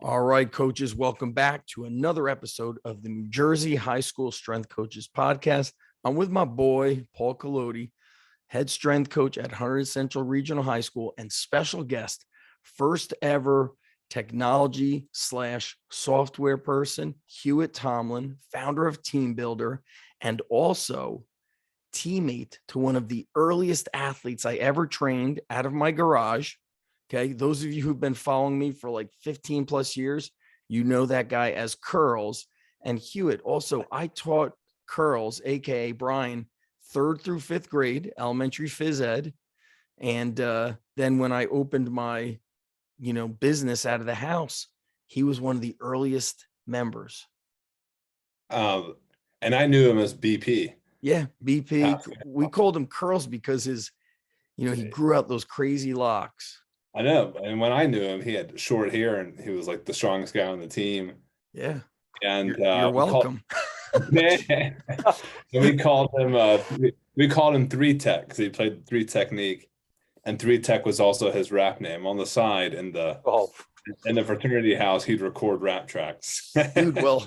All right, coaches, welcome back to another episode of the New Jersey High School Strength Coaches Podcast. I'm with my boy, Paul Collodi, head strength coach at Hunter Central Regional High School, and special guest, first ever technology / software person, Hewitt Tomlin, founder of Team Buildr, and also teammate to one of the earliest athletes I ever trained out of my garage. Okay. Those of you who've been following me for like 15 plus years, you know that guy as Curls. And Hewitt, also, I taught Curls, AKA Brian, 3rd through 5th grade, elementary phys ed. And then when I opened my, business out of the house, he was one of the earliest members. And I knew him as BP. Yeah, BP. We called him Curls because he grew out those crazy locks. I know. And when I knew him, he had short hair and he was like the strongest guy on the team. Yeah. And you're welcome. We called him 3 Tech because he played 3 technique, and 3 Tech was also his rap name on the side. In the fraternity house, he'd record rap tracks. Dude, well,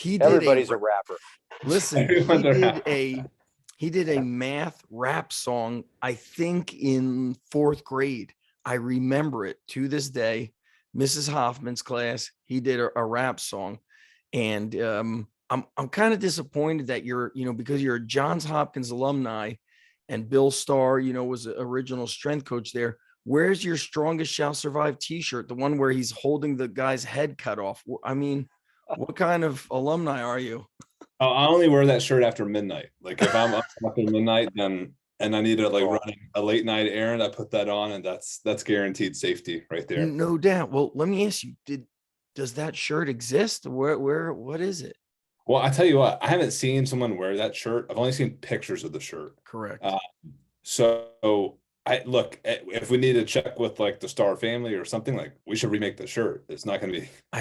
everybody's a rapper. Listen, he did a math rap song, I think in 4th grade. I remember it to this day. Mrs. Hoffman's class, he did a rap song. And I'm kind of disappointed that you're, because you're a Johns Hopkins alumni and Bill Starr, was the original strength coach there. Where's your Strongest Shall Survive t-shirt? The one where he's holding the guy's head cut off. I mean, what kind of alumni are you? I only wear that shirt after midnight. Like if I'm up after midnight, and I need to run a late night errand, I put that on, and that's guaranteed safety right there. No doubt. Well, let me ask you, does that shirt exist? What is it? Well, I tell you what, I haven't seen someone wear that shirt. I've only seen pictures of the shirt. Correct. So if we need to check with the Star family or something, we should remake the shirt. It's not going to be. I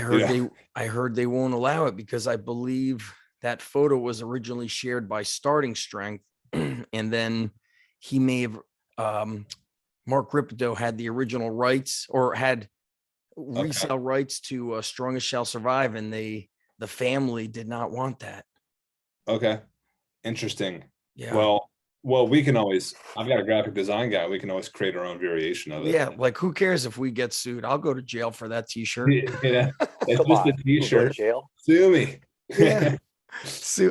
heard they won't allow it because I believe that photo was originally shared by Starting Strength, and then he may have Mark Ripito had the original rights or had resale rights to Strongest Shall Survive, and the family did not want that. Okay, interesting. Yeah. Well, we can always. I've got a graphic design guy. We can always create our own variation of it. Yeah, who cares if we get sued? I'll go to jail for that t-shirt. Yeah, it's just a t-shirt. Jail. Sue me. Yeah. So,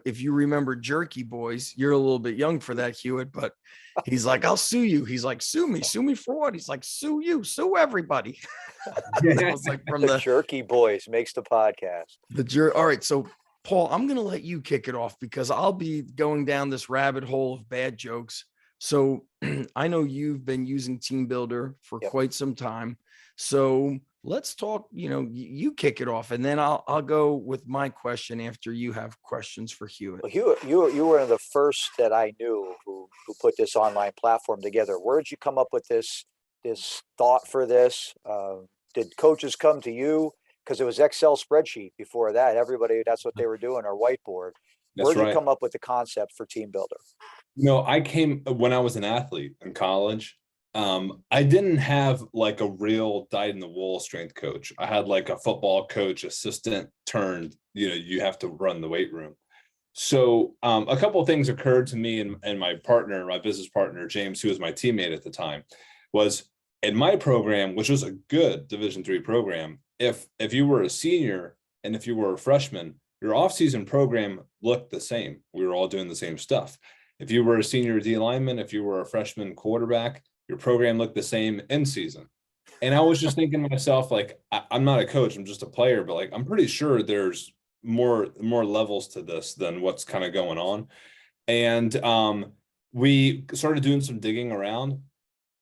if you remember Jerky Boys, you're a little bit young for that, Hewitt, but he's like, I'll sue you. He's like, sue me for what? He's like, sue you, sue everybody. That was from the Jerky Boys makes the podcast. All right. So Paul, I'm going to let you kick it off because I'll be going down this rabbit hole of bad jokes. So I know you've been using Team Buildr for quite some time. So let's talk, you kick it off, and then I'll go with my question after you have questions for Hewitt. Well, Hewitt, you were one of the first that I knew who put this online platform together. Where did you come up with this thought for this? Did coaches come to you? Because it was Excel spreadsheet before that. Everybody, that's what they were doing, or whiteboard. Where did you come up with the concept for Team Buildr? I came when I was an athlete in college. I didn't have a real dyed-in-the-wool strength coach. I had a football coach assistant turned, you have to run the weight room. So a couple of things occurred to me and my business partner, James, who was my teammate at the time, was in my program, which was a good Division III program. If you were a senior and if you were a freshman, your off-season program looked the same. We were all doing the same stuff. If you were a senior D lineman, if you were a freshman quarterback, your program looked the same in season. And I was just thinking to myself, I'm not a coach, I'm just a player, but I'm pretty sure there's more levels to this than what's kind of going on. And we started doing some digging around,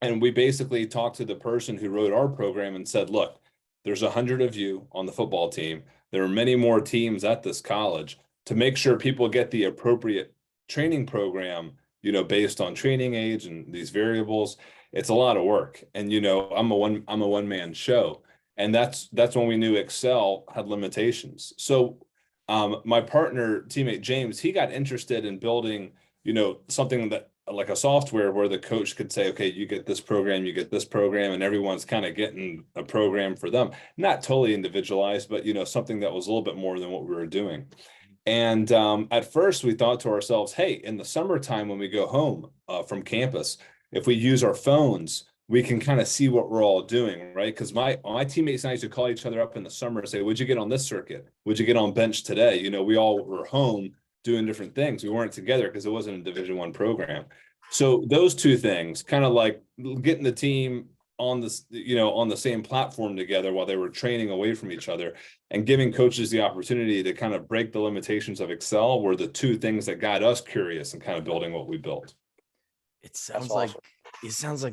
and we basically talked to the person who wrote our program and said, look, there's 100 of you on the football team. There are many more teams at this college. To make sure people get the appropriate training program, based on training age and these variables, it's a lot of work. And I'm a one-man show, and that's when we knew Excel had limitations. So my teammate James, he got interested in building something that like a software where the coach could say, okay, you get this program, you get this program, and everyone's kind of getting a program for them. Not totally individualized, but something that was a little bit more than what we were doing. And at first we thought to ourselves, hey, in the summertime when we go home from campus, if we use our phones, we can kind of see what we're all doing, right? Because my teammates and I used to call each other up in the summer and say, would you get on this circuit? Would you get on bench today? We all were home doing different things. We weren't together because it wasn't a Division I program. So those two things, kind of like getting the team on this, on the same platform together while they were training away from each other, and giving coaches the opportunity to kind of break the limitations of Excel, were the two things that got us curious and kind of building what we built. It sounds like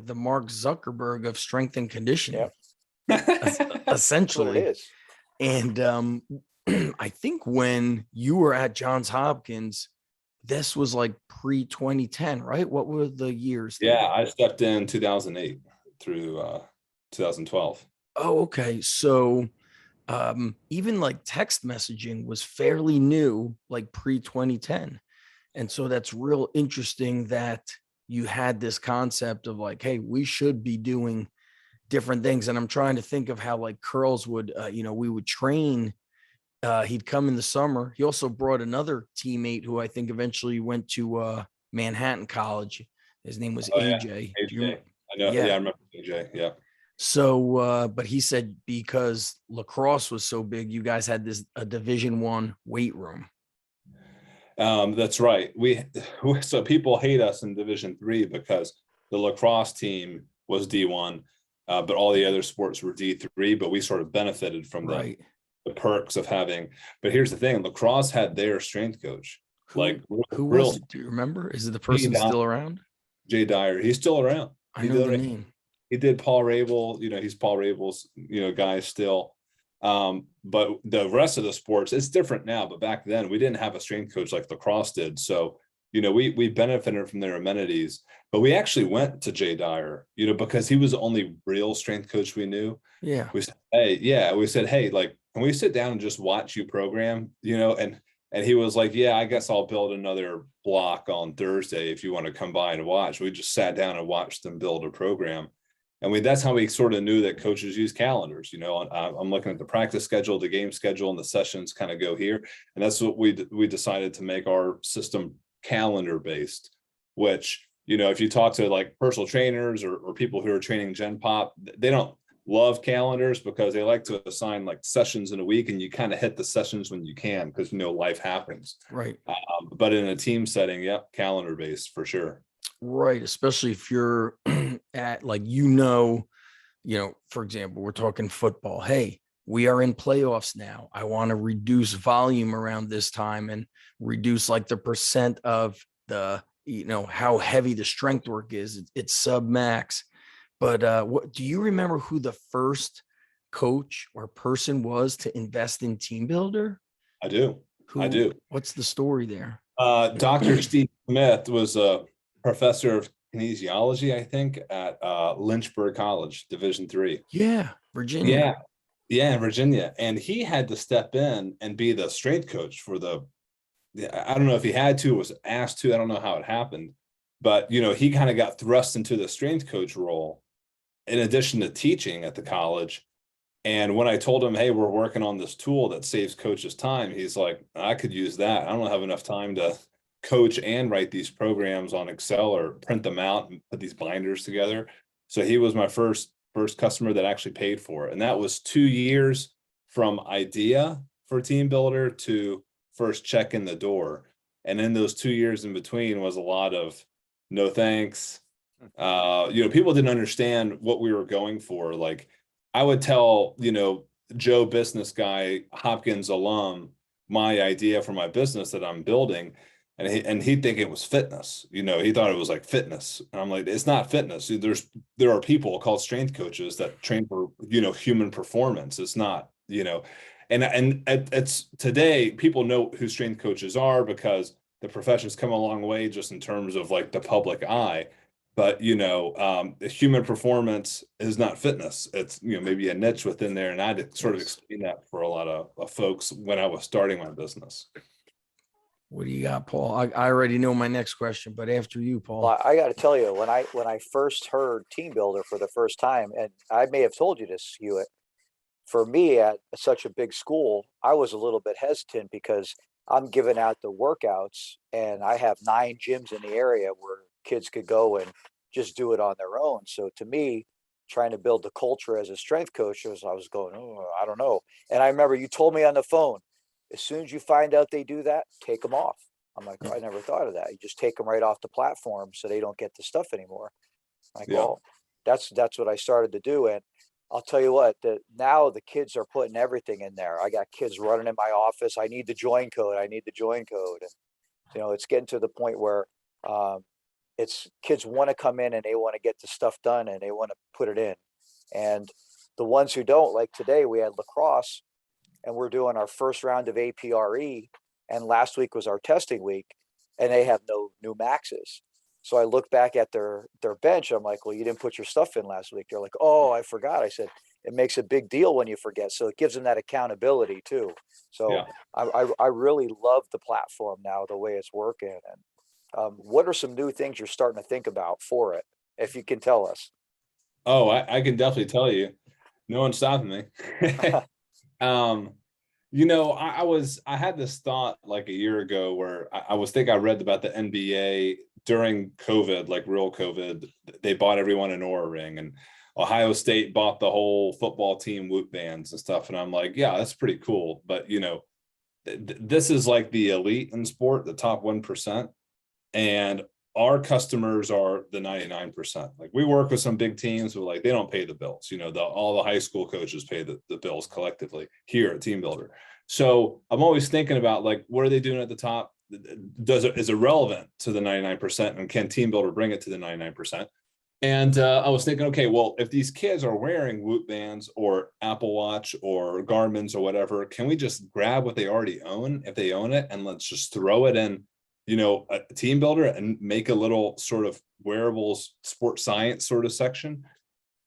the Mark Zuckerberg of strength and conditioning. Essentially. It is. And I think when you were at Johns Hopkins, this was like pre-2010, right? What were the years there? Yeah, I stepped in 2008 through 2012. Oh, okay. So even like text messaging was fairly new, like pre-2010. And so that's real interesting that you had this concept of like, hey, we should be doing different things. And I'm trying to think of how like Curls would, we would train. He'd come in the summer. He also brought another teammate who I think eventually went to Manhattan College. His name was AJ. Yeah. AJ. I know. Yeah, I remember AJ. Yeah. So, but he said because lacrosse was so big, you guys had a Division I weight room. That's right. So people hate us in Division III because the lacrosse team was D1, but all the other sports were D3. But we sort of benefited from the perks of having. But here's the thing: lacrosse had their strength coach. Who was it? Do you remember? Is it the person still around? Jay Dyer. He's still around. I know the name. He did Paul Rabel. He's Paul Rabel's guy still. But the rest of the sports, it's different now, but back then we didn't have a strength coach like lacrosse did. So, we benefited from their amenities, but we actually went to Jay Dyer, because he was the only real strength coach we knew. Yeah. We said, hey, like, can we sit down and just watch you program, and he was like, yeah, I guess I'll build another block on Thursday if you want to come by and watch. We just sat down and watched them build a program. And that's how we sort of knew that coaches use calendars. I'm looking at the practice schedule, the game schedule, and the sessions kind of go here. And that's what we decided to make our system calendar based, which, if you talk to like personal trainers or people who are training Gen Pop, they don't love calendars because they like to assign like sessions in a week, and you kind of hit the sessions when you can because, life happens. Right. But in a team setting, calendar based for sure. Right. Especially if you're at like, for example, we're talking football. Hey, we are in playoffs now. I want to reduce volume around this time and reduce like the percent of the, how heavy the strength work is. It's sub max. But what do you remember who the first coach or person was to invest in Team Buildr? I do. What's the story there? Dr. Steve Smith was a professor of kinesiology, I think, at Lynchburg College, Division III. Yeah, Virginia. Yeah, Virginia. And he had to step in and be the strength coach for I don't know if he had to, was asked to, I don't know how it happened, but, he kind of got thrust into the strength coach role in addition to teaching at the college. And when I told him, hey, we're working on this tool that saves coaches time, he's like, I could use that. I don't have enough time to coach and write these programs on Excel or print them out and put these binders together. So he was my first customer that actually paid for it. And that was 2 years from idea for Team Buildr to first check in the door. And in those 2 years in between was a lot of no thanks. People didn't understand what we were going for. Like I would tell, Joe business guy, Hopkins alum, my idea for my business that I'm building. And he'd think it was fitness, he thought it was like fitness. And I'm like, it's not fitness. There are people called strength coaches that train for, human performance. It's not, and it's today people know who strength coaches are because the profession's come a long way just in terms of like the public eye. But, human performance is not fitness. It's, maybe a niche within there. And I had to sort of explain that for a lot of folks when I was starting my business. What do you got, Paul? I already know my next question, but after you, Paul. Well, I got to tell you, when I first heard Team Builder for the first time, and I may have told you this, Hewitt, for me at such a big school, I was a little bit hesitant because I'm giving out the workouts and I have 9 gyms in the area where kids could go and just do it on their own. So to me, trying to build the culture as a strength coach I was going, oh, I don't know. And I remember you told me on the phone, as soon as you find out they do that, take them off. I'm like, oh, I never thought of that. You just take them right off the platform so they don't get the stuff anymore. Like, Yeah. well, that's what I started to do. And I'll tell you what, that now the kids are putting everything in there. I got kids running in my office. I need the join code. I need the join code. And it's getting to the point where it's kids want to come in and they want to get the stuff done and they want to put it in. And the ones who don't, like today, we had lacrosse and we're doing our first round of APRE. And last week was our testing week and they have no new maxes. So I look back at their bench. I'm like, well, you didn't put your stuff in last week. They're like, oh, I forgot. I said, it makes a big deal when you forget. So it gives them that accountability too. So Yeah. I really love the platform now, the way it's working. And what are some new things you're starting to think about for it, if you can tell us? Oh, I can definitely tell you. No one's stopping me. I had this thought like a year ago where I read about the NBA during COVID, like real COVID. They bought everyone an Oura ring, and Ohio State bought the whole football team Whoop bands and stuff. And I'm like, yeah, that's pretty cool. But this is like the elite in sport, the top 1%. And our customers are the 99%. Like we work with some big teams who they don't pay the bills. All the high school coaches pay the bills collectively here at Team Builder. So I'm always thinking about what are they doing at the top? Is it relevant to the 99%? And can Team Builder bring it to the 99%? And I was thinking, okay, well, if these kids are wearing Whoop bands or Apple Watch or Garmin's or whatever, can we just grab what they already own, if they own it, and let's just throw it in a Team Builder and make a little sort of wearables sports science sort of section.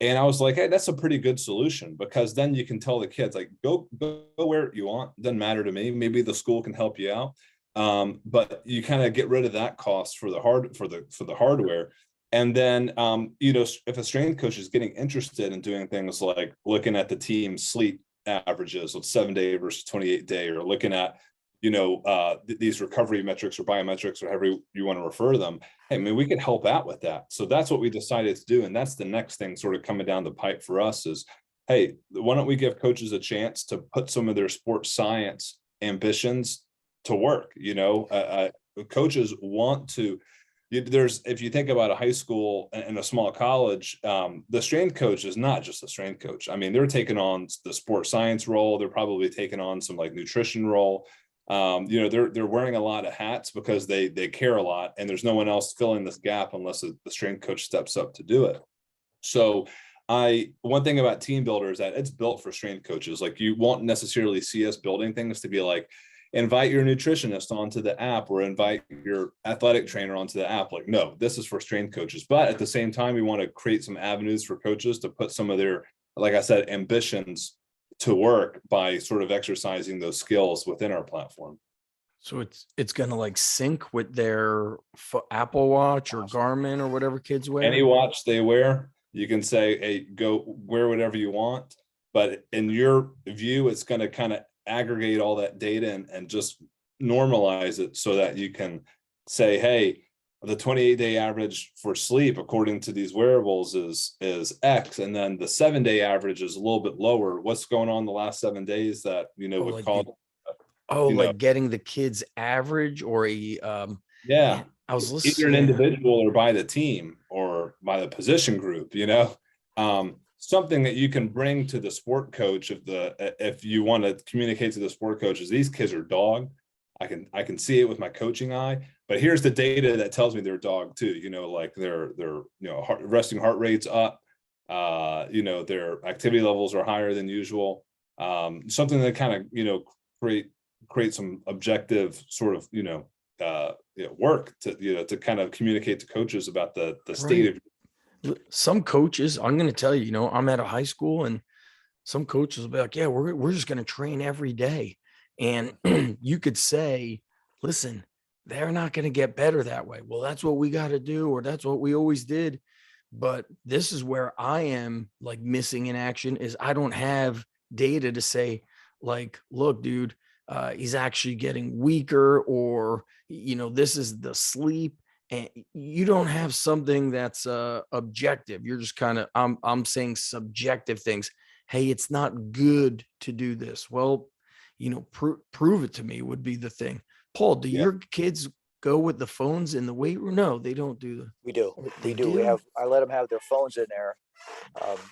And I was like, hey, that's a pretty good solution, because then you can tell the kids go where you want. Doesn't matter to me. Maybe the school can help you out. But you kind of get rid of that cost for the hardware. And then, if a strength coach is getting interested in doing things like looking at the team's sleep averages with 7-day versus 28-day, or looking at these recovery metrics or biometrics or however you want to refer to them, hey, I mean, we could help out with that. So that's what we decided to do. And that's the next thing sort of coming down the pipe for us is, hey, why don't we give coaches a chance to put some of their sports science ambitions to work? Coaches want to, if you think about a high school and a small college, the strength coach is not just a strength coach. I mean, they're taking on the sports science role. They're probably taking on some nutrition role. They're wearing a lot of hats because they care a lot, and there's no one else filling this gap unless the strength coach steps up to do it. So one thing about Team Builder is that it's built for strength coaches. You won't necessarily see us building things to be invite your nutritionist onto the app or invite your athletic trainer onto the app. No, this is for strength coaches. But at the same time, we want to create some avenues for coaches to put some of their, like I said, ambitions to work by sort of exercising those skills within our platform. So it's going to sync with their Apple Watch or Garmin or whatever kids wear. Any watch they wear, you can say, hey, go wear whatever you want. But in your view, it's going to kind of aggregate all that data and just normalize it so that you can say, hey, the 28-day average for sleep, according to these wearables, is X, and then the 7-day average is a little bit lower. What's going on the last 7 days that would call? Getting the kids' average or a yeah. I was listening. Either an individual or by the team or by the position group. Something that you can bring to the sport coach if you want to communicate to the sport coaches, these kids are dog. I can see it with my coaching eye, but here's the data that tells me they're dog too. Their resting heart rate's up. Their activity levels are higher than usual. Something that kind of create some objective sort of work to kind of communicate to coaches about the state of. Some coaches, I'm going to tell you, I'm at a high school and some coaches will be like, yeah, we're just going to train every day. And you could say, listen, they're not going to get better that way. Well, that's what we got to do, or that's what we always did. But this is where I am like missing in action is I don't have data to say like, look, dude, he's actually getting weaker, or, this is the sleep. And you don't have something that's objective. You're just kind of, I'm saying subjective things. Hey, it's not good to do this. Well, prove it to me would be the thing. Paul, do your kids go with the phones in the weight room? No, they don't do that. We do. They We do. I let them have their phones in there.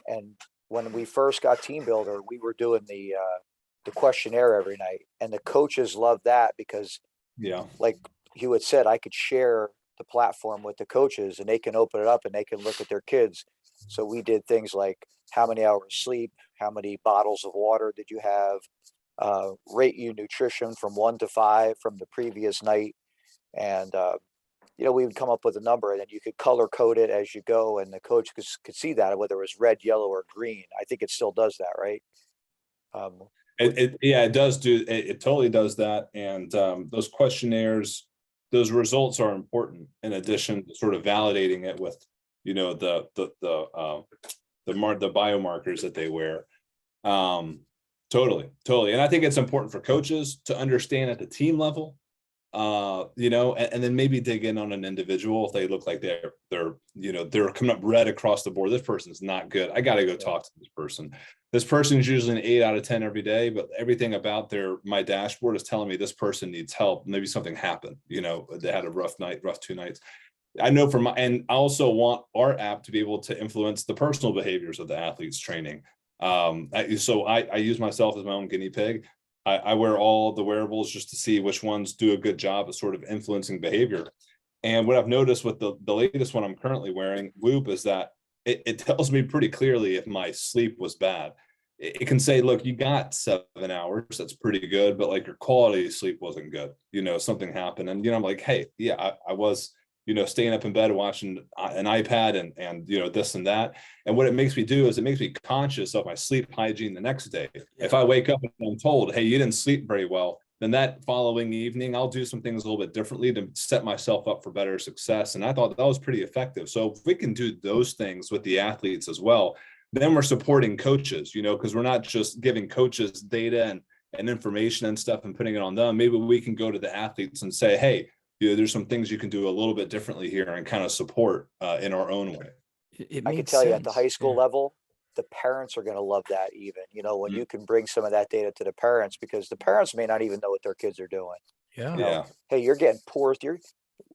And when we first got Team Buildr, we were doing the questionnaire every night, and the coaches loved that because, like Hewitt said, I could share the platform with the coaches, and they can open it up and they can look at their kids. So we did things like how many hours sleep, how many bottles of water did you have, rate you nutrition from 1 to 5 from the previous night. And, we would come up with a number, and then you could color code it as you go. And the coach could see that, whether it was red, yellow, or green. I think it still does that, right? It does do, it totally does that. And those questionnaires, those results are important in addition to sort of validating it with, the biomarkers that they wear. Totally. And I think it's important for coaches to understand at the team level, and then maybe dig in on an individual if they look like they're coming up red across the board. This person's not good. I got to go talk to this person. This person is usually an 8 out of 10 every day, but everything about my dashboard is telling me this person needs help. Maybe something happened. They had a rough 2 nights. I know and I also want our app to be able to influence the personal behaviors of the athletes training. So I use myself as my own guinea pig. I wear all the wearables just to see which ones do a good job at sort of influencing behavior. And what I've noticed with the latest one I'm currently wearing, Whoop, is that it tells me pretty clearly if my sleep was bad. It can say, look, you got 7 hours, that's pretty good, but like your quality of sleep wasn't good. Something happened. And, I'm like, hey, yeah, I was, staying up in bed watching an iPad and this and that. And what it makes me do is it makes me conscious of my sleep hygiene the next day. If I wake up and I'm told, hey, you didn't sleep very well, then that following evening, I'll do some things a little bit differently to set myself up for better success. And I thought that was pretty effective. So if we can do those things with the athletes as well, then we're supporting coaches, because we're not just giving coaches data and information and stuff and putting it on them. Maybe we can go to the athletes and say, hey, there's some things you can do a little bit differently here and kind of support in our own way. I can tell you at the high school level, the parents are going to love that even, when you can bring some of that data to the parents, because the parents may not even know what their kids are doing. Yeah. Hey, you're getting poor.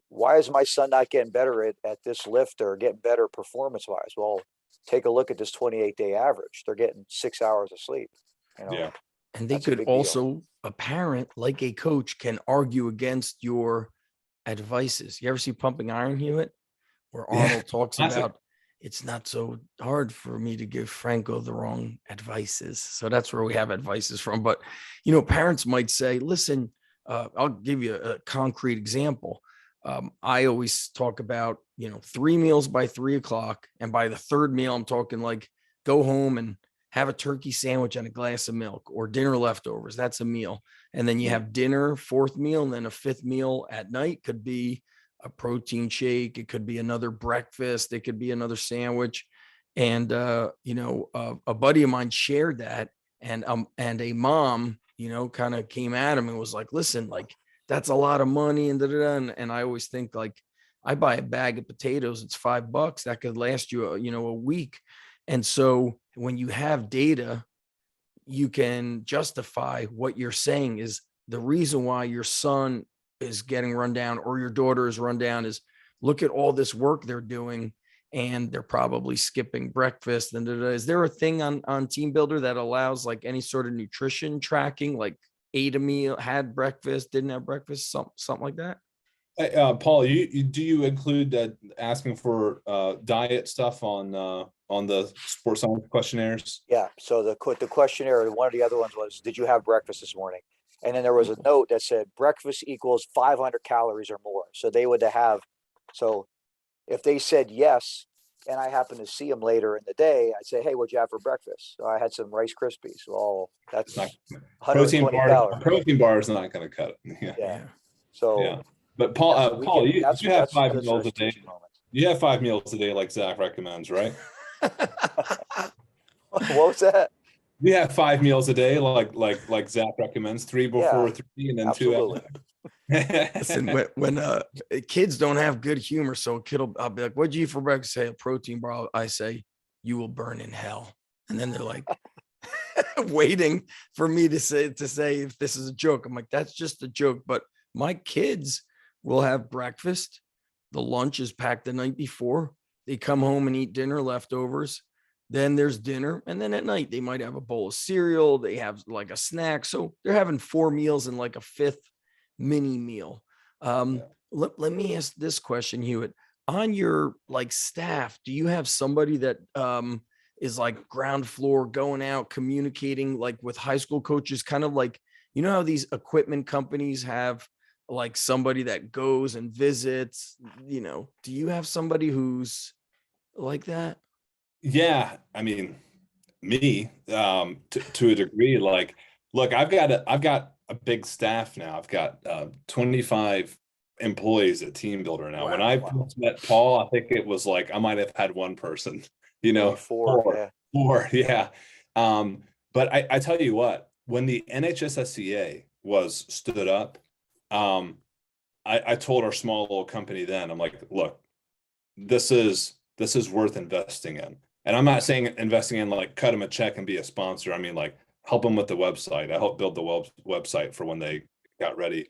Why is my son not getting better at this lift or getting better performance wise? Well, take a look at this 28-day average. They're getting 6 hours of sleep. Yeah. And they could also, a parent like a coach can argue against your advices. You ever see Pumping Iron, Hewitt, where Arnold talks about it's not so hard for me to give Franco the wrong advices. So that's where we have advices from. But, parents might say, listen, I'll give you a concrete example. I always talk about, 3 meals by 3 o'clock. And by the third meal, I'm talking like go home and have a turkey sandwich and a glass of milk, or dinner leftovers. That's a meal. And then you have dinner, 4th meal, and then a 5th meal at night could be a protein shake. It could be another breakfast. It could be another sandwich. And, a buddy of mine shared that, and a mom, kind of came at him and was like, listen, like, that's a lot of money. And I always think, like, I buy a bag of potatoes, it's $5. That could last you, a week. And so when you have data, you can justify what you're saying is the reason why your son is getting run down or your daughter is run down is look at all this work they're doing, and they're probably skipping breakfast. And is there a thing on Team Buildr that allows like any sort of nutrition tracking, like ate a meal, had breakfast, didn't have breakfast, something like that? Paul, do you include asking for diet stuff on the sports science questionnaires? Yeah. So the questionnaire, one of the other ones was, did you have breakfast this morning? And then there was a note that said breakfast equals 500 calories or more. So they would have, so if they said yes, and I happen to see them later in the day, I'd say, hey, what'd you have for breakfast? So I had some Rice Krispies. Well, that's 120 calories. Protein bar is not going to cut it. Yeah. So But Paul, We Paul, can, you have five that's our meals a day. teaching moment. You have 5 meals a day, like Zach recommends, right? What was that? You have 5 meals a day, like Zach recommends, three before Yeah, three, and then two absolutely. Listen, when kids don't have good humor, so a kid will, I'll be like, "What'd you eat for breakfast?" Say a protein bar. I say, "You will burn in hell," and then they're like waiting for me to say if this is a joke. I'm like, "That's just a joke." But my kids will have breakfast. The lunch is packed the night before. They come home and eat dinner leftovers. Then there's dinner, and then at night they might have a bowl of cereal. They have like a snack, so they're having 4 meals and like a fifth mini meal. Yeah. Let me ask this question, Hewitt. On your like staff, do you have somebody that is like ground floor going out communicating like with high school coaches, kind of like, you know how these equipment companies have like somebody that goes and visits, do you have somebody who's like that? Yeah, I mean, me, to a degree, like, look, I've got a big staff now. I've got 25 employees at Team Builder now. When I Wow. first met Paul, I think it was like I might have had one person, Maybe four. four, Yeah. four, yeah. But I tell you what, when the NHSSCA was stood up, um, I told our small little company then, I'm like, look, this is worth investing in. And I'm not saying investing in like cut them a check and be a sponsor. I mean, like help them with the website. I helped build the website for when they got ready.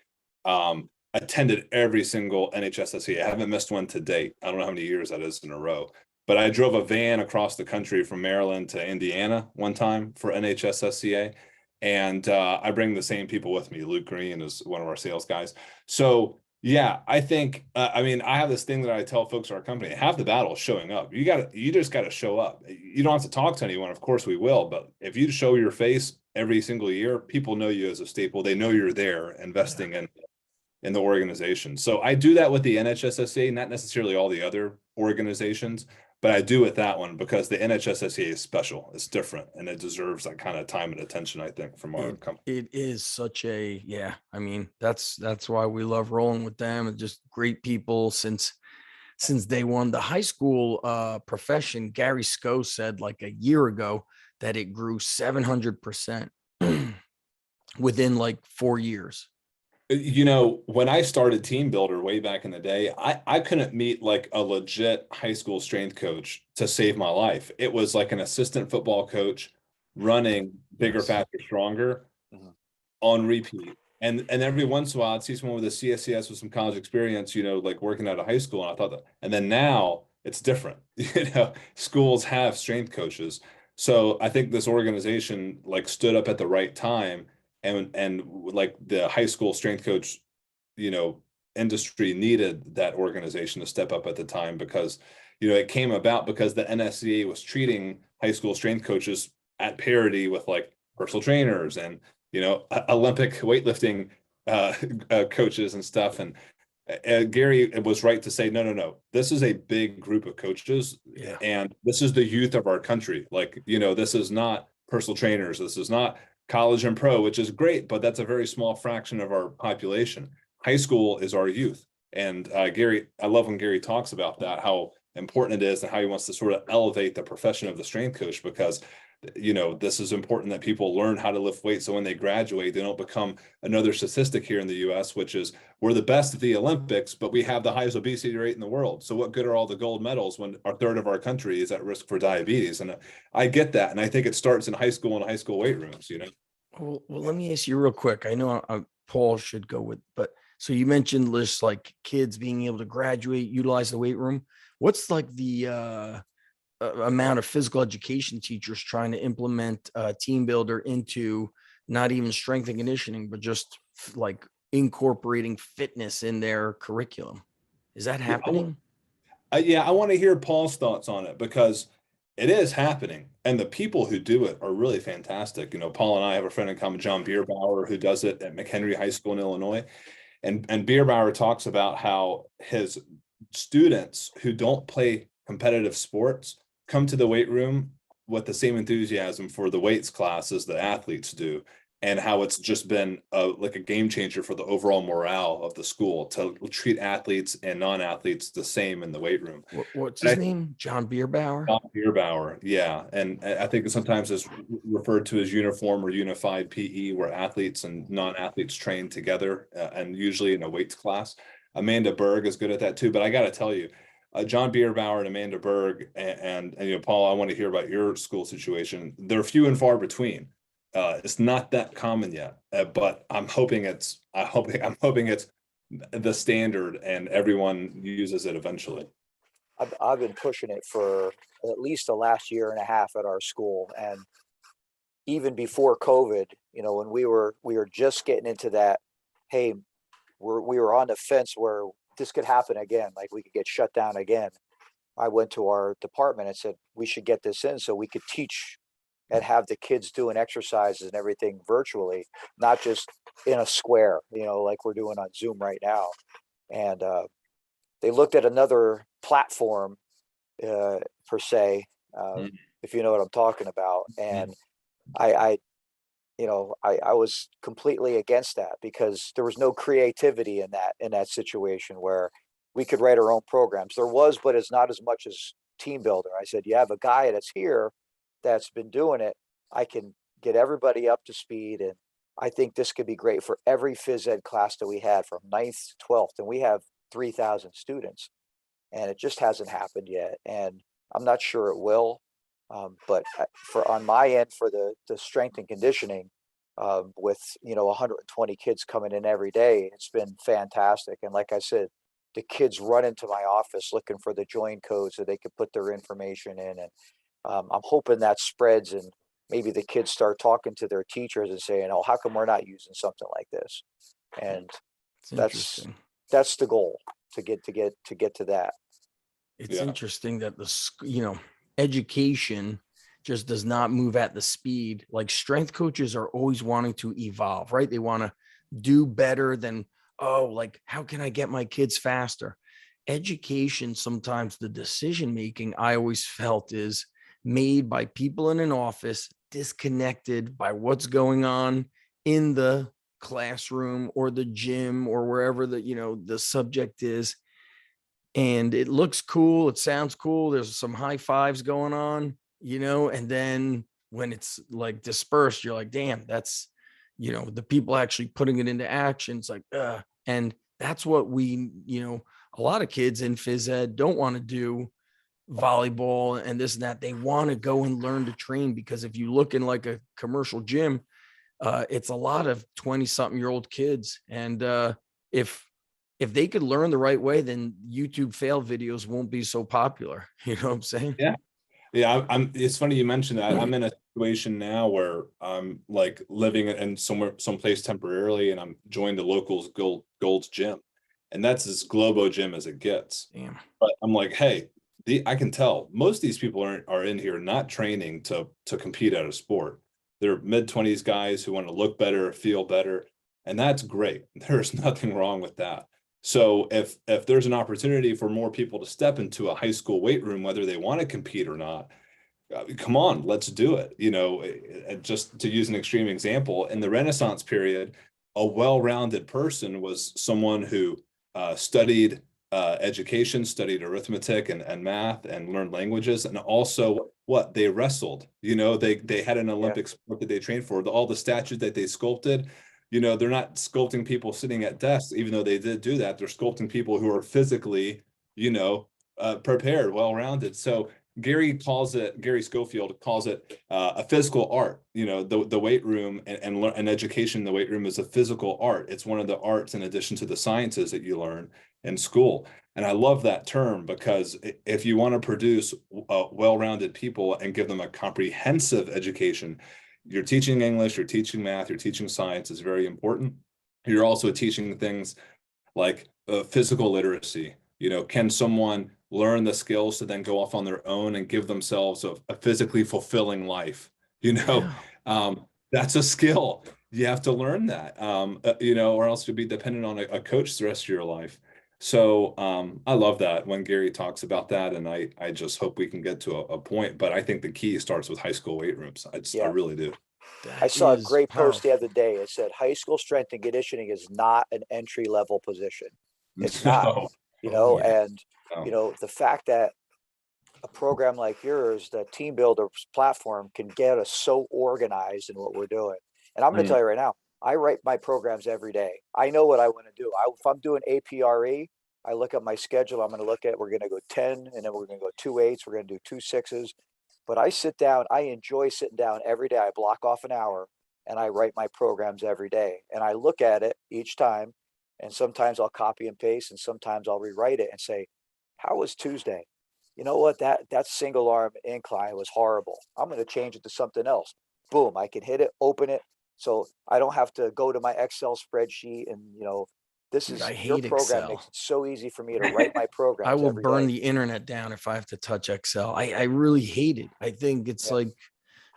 Attended every single NHSSC. I haven't missed one to date. I don't know how many years that is in a row, but I drove a van across the country from Maryland to Indiana one time for NHSSCA. And I bring the same people with me. Luke Green is one of our sales guys. So yeah, I think, I mean, I have this thing that I tell folks at our company, half the battle is showing up. You just got to show up. You don't have to talk to anyone. Of course we will, but if you show your face every single year, people know you as a staple. They know you're there investing in the organization. So I do that with the NHSSA, not necessarily all the other organizations, but I do with that one because the NHSSA is special. It's different and it deserves that kind of time and attention, I think, from our company. It is such a, yeah, I mean, that's why we love rolling with them, and just great people since day one. The high school profession, Gary Sco said like a year ago that it grew 700% within like 4 years. When I started Team Builder way back in the day, I couldn't meet like a legit high school strength coach to save my life. It was like an assistant football coach running bigger, Yes. faster, stronger Mhm. on repeat. And every once in a while, I'd see someone with a CSCS with some college experience, like working out of high school. And I thought that, and then now it's different. Schools have strength coaches. So I think this organization like stood up at the right time, and like the high school strength coach, industry needed that organization to step up at the time because, it came about because the NSCA was treating high school strength coaches at parity with like personal trainers and Olympic weightlifting coaches and stuff. And Gary was right to say, no, this is a big group of coaches, Yeah. and this is the youth of our country. Like, this is not personal trainers. This is not college and pro, which is great, but that's a very small fraction of our population. High school is our youth. And Gary, I love when Gary talks about that, how important it is and how he wants to sort of elevate the profession of the strength coach, because this is important that people learn how to lift weights so when they graduate, they don't become another statistic here in the US, which is we're the best at the Olympics, but we have the highest obesity rate in the world. So what good are all the gold medals when a third of our country is at risk for diabetes? And I get that. And I think it starts in high school and high school weight rooms, Well, let me ask you real quick. I know Paul should go with, but so you mentioned just like kids being able to graduate, utilize the weight room. What's like the amount of physical education teachers trying to implement Team Builder into not even strength and conditioning, but just like incorporating fitness in their curriculum? Is that happening? Yeah, I want to hear Paul's thoughts on it because it is happening, and the people who do it are really fantastic. Paul and I have a friend in common, John Bierbauer, who does it at McHenry High School in Illinois, and Bierbauer talks about how his students who don't play competitive sports come to the weight room with the same enthusiasm for the weights class as the athletes do. and how it's just been like a game changer for the overall morale of the school to treat athletes and non-athletes the same in the weight room. What's his name? John Bierbauer? John Bierbauer, yeah. And I think sometimes it's referred to as uniform or unified PE, where athletes and non-athletes train together, and usually in a weights class. Amanda Berg is good at that too. But I got to tell you, John Bierbauer and Amanda Berg and Paul, I want to hear about your school situation. They're few and far between. It's not that common yet, but I'm hoping it's the standard and everyone uses it eventually. I've been pushing it for at least the last year and a half at our school, and even before COVID, when we were just getting into that, hey, we were on the fence where this could happen again, like we could get shut down again. I went to our department and said we should get this in so we could teach and have the kids doing exercises and everything virtually, not just in a square, like we're doing on Zoom right now. And they looked at another platform per se, if you know what I'm talking about. And I was completely against that because there was no creativity in that situation where we could write our own programs. There was, but it's not as much as Team Buildr. I said, you have a guy that's here that's been doing it. I can get everybody up to speed. And I think this could be great for every phys ed class that we had from 9th to 12th. And we have 3,000 students, and it just hasn't happened yet. And I'm not sure it will. But on my end, for the strength and conditioning, with 120 kids coming in every day, it's been fantastic. And like I said, the kids run into my office looking for the join code so they could put their information in. And I'm hoping that spreads, and maybe the kids start talking to their teachers and saying, "Oh, how come we're not using something like this?" And that's the goal, to get to that. It's interesting that education just does not move at the speed. Like strength coaches are always wanting to evolve, right? They want to do better than, like, how can I get my kids faster? Education, sometimes the decision making, I always felt, is made by people in an office, disconnected by what's going on in the classroom or the gym or wherever the subject is. And it looks cool, it sounds cool, there's some high fives going on, and then when it's like dispersed, you're like, damn, that's the people actually putting it into action. It's like, and that's what a lot of kids in phys ed don't want to do volleyball and this and that. They want to go and learn to train, because if you look in like a commercial gym, it's a lot of 20-something-year-old kids. And if they could learn the right way, then YouTube fail videos won't be so popular. You know what I'm saying? Yeah. It's funny you mentioned that. I'm in a situation now where I'm like living in someplace temporarily, and I'm joined the locals Gold's gym, and that's as Globo gym as it gets. Damn. But I'm like, hey, I can tell most of these people are in here not training to compete at a sport. They're mid-20s guys who want to look better, feel better, and that's great. There's nothing wrong with that. So if there's an opportunity for more people to step into a high school weight room, whether they want to compete or not, come on, let's do it. Just to use an extreme example, in the Renaissance period, a well-rounded person was someone who studied education, studied arithmetic and math, and learned languages, and also they wrestled. They had an Olympic sport that they trained for. All the statues that they sculpted, they're not sculpting people sitting at desks, even though they did do that. They're sculpting people who are physically, prepared, well-rounded. So Gary Schofield calls it a physical art. The weight room and education in the weight room is a physical art. It's one of the arts in addition to the sciences that you learn in school. And I love that term, because if you want to produce well-rounded people and give them a comprehensive education, you're teaching English, you're teaching math, you're teaching science is very important. You're also teaching things like physical literacy. Can someone learn the skills to then go off on their own and give themselves a physically fulfilling life? That's a skill. You have to learn that, or else you'll be dependent on a coach the rest of your life. So I love that when Gary talks about that, and I just hope we can get to a point. But I think the key starts with high school weight rooms. I really do. I That saw a is great post the powerful. other day. It said high school strength and conditioning is not an entry level position. It's not, No, Oh yeah. and no. the fact that a program like yours, the Team Builder platform, can get us so organized in what we're doing. And I'm going to Mm, tell you right now, I write my programs every day. I know what I want to do. If I'm doing APRE, I look at my schedule. I'm going to look at, we're going to go 10, and then we're going to go 2 8s. We're going to do 2 6s. But I sit down, I enjoy sitting down every day. I block off an hour and I write my programs every day. And I look at it each time. And sometimes I'll copy and paste, and sometimes I'll rewrite it and say, how was Tuesday? You know what? That single arm incline was horrible. I'm going to change it to something else. Boom, I can hit it, open it. So I don't have to go to my Excel spreadsheet. And this Dude, is I your hate program makes Excel. it so easy for me to write my I programs will every burn day. the internet down if I have to touch Excel. I really hate it. I think it's Yeah. like,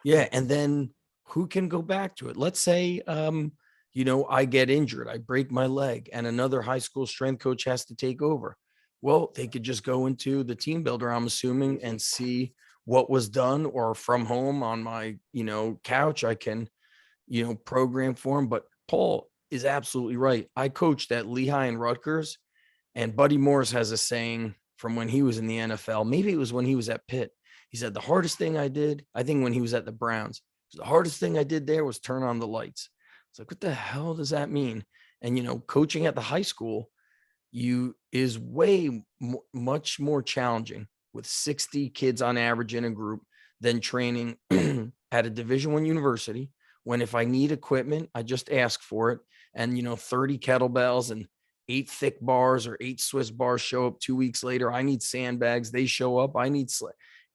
yeah. And then who can go back to it? Let's say, I get injured, I break my leg, and another high school strength coach has to take over. Well, they could just go into the Team Builder, I'm assuming, Easy. and see what was done, or from home on my, couch, I can, program for them. But Paul is absolutely right. I coached at Lehigh and Rutgers, and Buddy Morris has a saying from when he was in the NFL. Maybe it was when he was at Pitt. He said, the hardest thing I did, I think when he was at the Browns, the hardest thing I did there was turn on the lights. It's like, what the hell does that mean? And, coaching at the high school, you is much more challenging with 60 kids on average in a group than training at a Division I university. When if I need equipment, I just ask for it. And 30 kettlebells and 8 thick bars or 8 Swiss bars show up 2 weeks later. I need sandbags. They show up. I need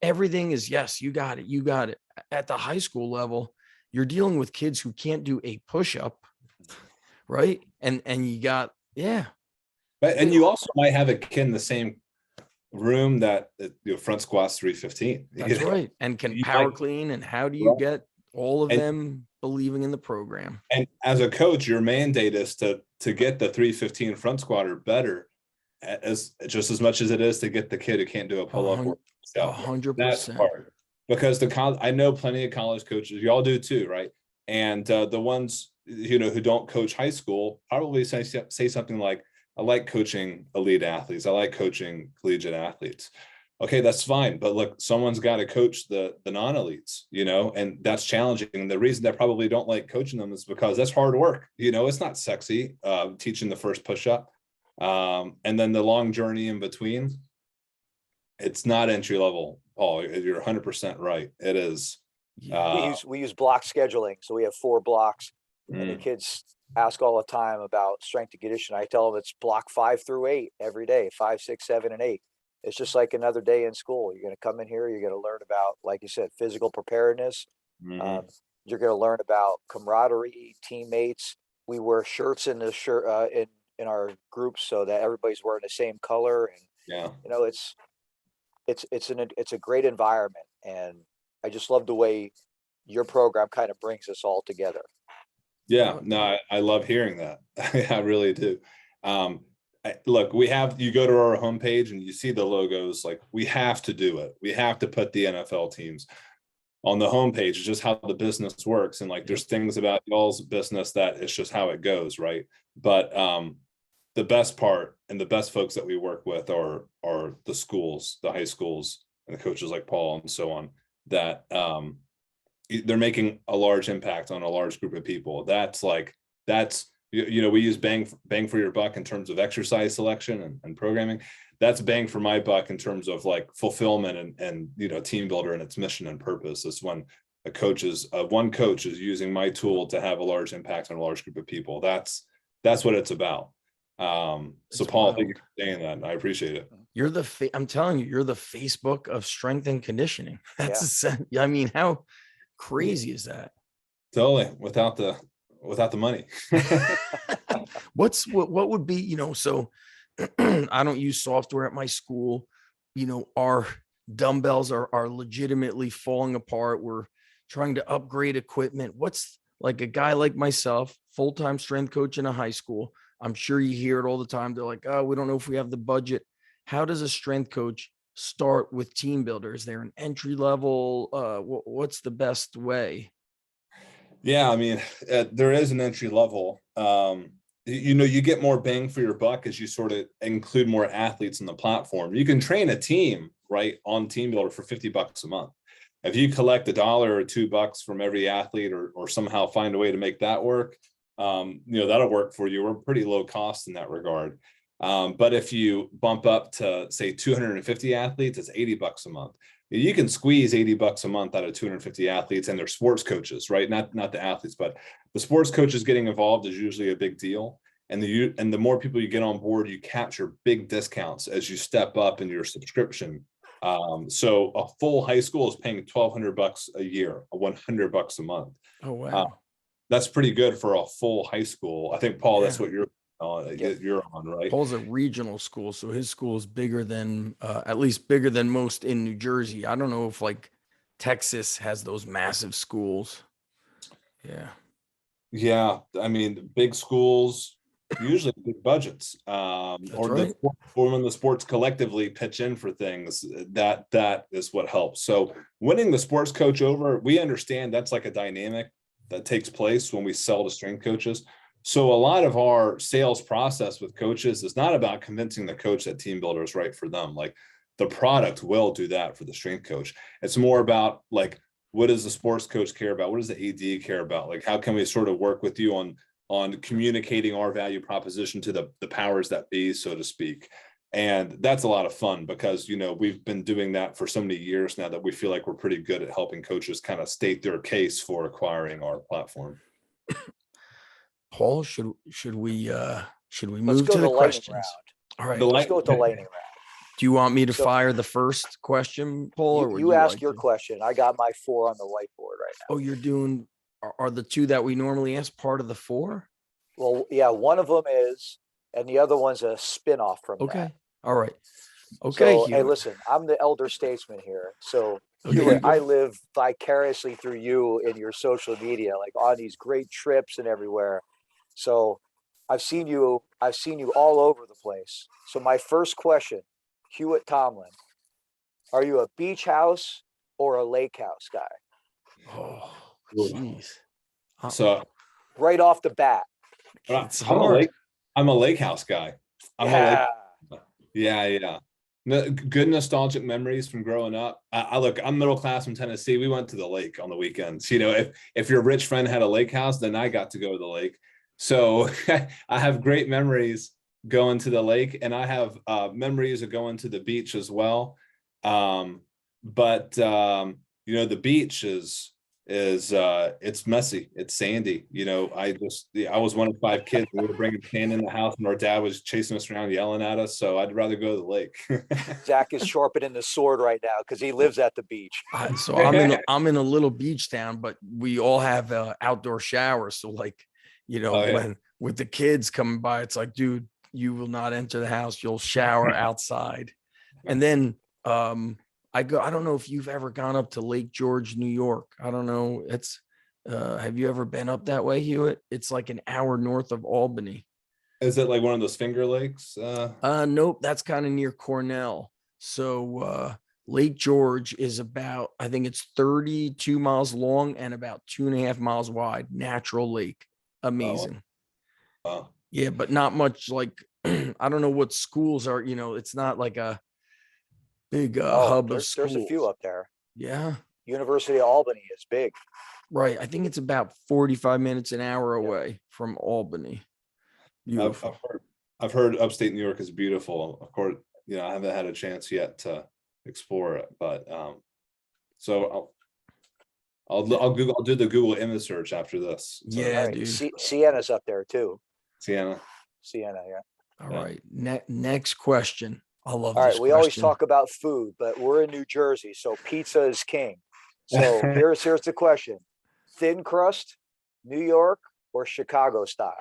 everything is, yes, you got it. You got it. At the high school level, you're dealing with kids who can't do a push-up, right? And you got, yeah. But and you also might have a kid in the same room that front squats 315. That's right. And can You power might, clean. And how do you right. get all of And them believing in the program? and as a coach, your mandate is to get the 315 front squatter better as just as much as it is to get the kid who can't do a A pull up hun- or a scout. That's 100%. hard because I know plenty of college coaches. Y'all do too, right? And the ones who don't coach high school probably say something like, "I like coaching elite athletes. I like coaching collegiate athletes." Okay, that's fine, but look, someone's got to coach the non-elites, and that's challenging. And the reason they probably don't like coaching them is because that's hard work. It's not sexy teaching the first push-up, and then the long journey in between. It's not entry level. Paul, you're 100% right. It is. Yeah. We use block scheduling. So we have 4 blocks, and the kids ask all the time about strength and conditioning. I tell them it's block 5 through 8 every day, 5, 6, 7, and 8. It's just like another day in school. You're going to come in here. You're going to learn about, like you said, physical preparedness. Mhm. You're going to learn about camaraderie, teammates. We wear shirts in the shirt in our groups so that everybody's wearing the same color, and Yeah. it's a great environment. And I just love the way your program kind of brings us all together. Yeah, no, I love hearing that. I really do. Look, you go to our homepage and you see the logos. Like, we have to do it. We have to put the NFL teams on the homepage. It's just how the business works. And like, there's things about y'all's business that it's just how it goes, right? But the best part and the best folks that we work with are the schools, the high schools, and the coaches like Paul and so on, that they're making a large impact on a large group of people. We use bang for your buck in terms of exercise selection and programming. That's bang for my buck in terms of like fulfillment and Team Builder and its mission and purpose. Is when one coach is using my tool to have a large impact on a large group of people. That's what it's about. So Paul, thank you for saying that. I appreciate it. You're I'm telling you, you're the Facebook of strength and conditioning. That's Yeah. I mean, how crazy is that? Totally. Without the money. What would be, so I don't use software at my school. Our dumbbells are legitimately falling apart. We're trying to upgrade equipment. What's like a guy like myself, full-time strength coach in a high school? I'm sure you hear it all the time. They're like, oh, we don't know if we have the budget. How does a strength coach start with Team Builder? Is there an entry level? What's the best way? Yeah, I mean, there is an entry level. You get more bang for your buck as you sort of include more athletes in the platform. You can train a team, right, on Team Buildr for $50 a month. If you collect $1 or $2 from every athlete, or somehow find a way to make that work, that'll work for you. We're pretty low cost in that regard. But if you bump up to say 250 athletes, it's $80 a month. You can squeeze $80 a month out of 250 athletes and their sports coaches, right? Not the athletes, but the sports coaches getting involved is usually a big deal. And the more people you get on board, you capture big discounts as you step up in your subscription. So a full high school is paying $1,200 a year, $100 a month. Oh, wow. That's pretty good for a full high school. I think, Paul, that's Yeah. what you're on, right? Paul's a regional school, so his school is bigger than, at least bigger than most in New Jersey. I don't know if like Texas has those massive schools. Yeah. Yeah, I mean, big schools usually big budgets, That's or right. or when the sports collectively pitch in for things, that is what helps. So winning the sports coach over, we understand that's like a dynamic that takes place when we sell to strength coaches. So a lot of our sales process with coaches is not about convincing the coach that Team Buildr is right for them. Like, the product will do that for the strength coach. It's more about, like, what does the sports coach care about? What does the AD care about? Like, how can we sort of work with you on communicating our value proposition to the powers that be, so to speak. And that's a lot of fun because, we've been doing that for so many years now that we feel like we're pretty good at helping coaches kind of state their case for acquiring our platform. Paul, should we Let's move go to to the the lightning questions? round. All right. Let's go with the lightning round. Do you want me to So- fire the first question, Paul, or would You ask like your to? question. I got my 4 on the whiteboard right now. Oh, you're doing, are the two that we normally ask part of the 4? Well, yeah, one of them is, and the other one's a spin-off from that. Okay. All right. Okay. So, hey, Hewitt. listen, I'm the elder statesman here. So, Okay, Hewitt, go. I live vicariously through you in your social media, like on these great trips and everywhere. So, I've seen you all over the place. So, my first question, Hewitt Tomlin, are you a beach house or a lake house guy? Oh, jeez. So Right off the bat. It's I'm hard. a lake house guy. Yeah. Yeah. Good nostalgic memories from growing up. I'm middle class from Tennessee. We went to the lake on the weekends. If your rich friend had a lake house, then I got to go to the lake. So I have great memories going to the lake, and I have memories of going to the beach as well. But the beach is it's messy, it's sandy. I was one of 5 kids. We were bringing sand in the house, and our dad was chasing us around yelling at us, so I'd rather go to the lake. Zach is sharpening the sword right now because he lives at the beach. So I'm in a little beach town, but we all have outdoor showers. So like, when with the kids coming by, it's like, dude, you will not enter the house. You'll shower outside. And then I don't know if you've ever gone up to Lake George, New York. I don't know. Have you ever been up that way, Hewitt? It's like an hour north of Albany. Is it like one of those Finger Lakes? Nope, that's kind of near Cornell. So Lake George is about, I think it's 32 miles long and about 2.5 miles wide. Natural lake. Amazing. Yeah, but not much like, I don't know what schools are, it's not like a big hub of schools. There's a few up there. Yeah. University of Albany is big. Right. I think it's about 45 minutes, an hour away from Albany. Beautiful. I've heard upstate New York is beautiful. Of course, I haven't had a chance yet to explore it, but so I'll do the Google image search after this. So. Yeah, right. dude. Sienna's up there too. Sienna, yeah. All right. Next question. I love All this right, we question. always talk about food, but we're in New Jersey, so pizza is king. So here's the question: thin crust, New York, or Chicago style?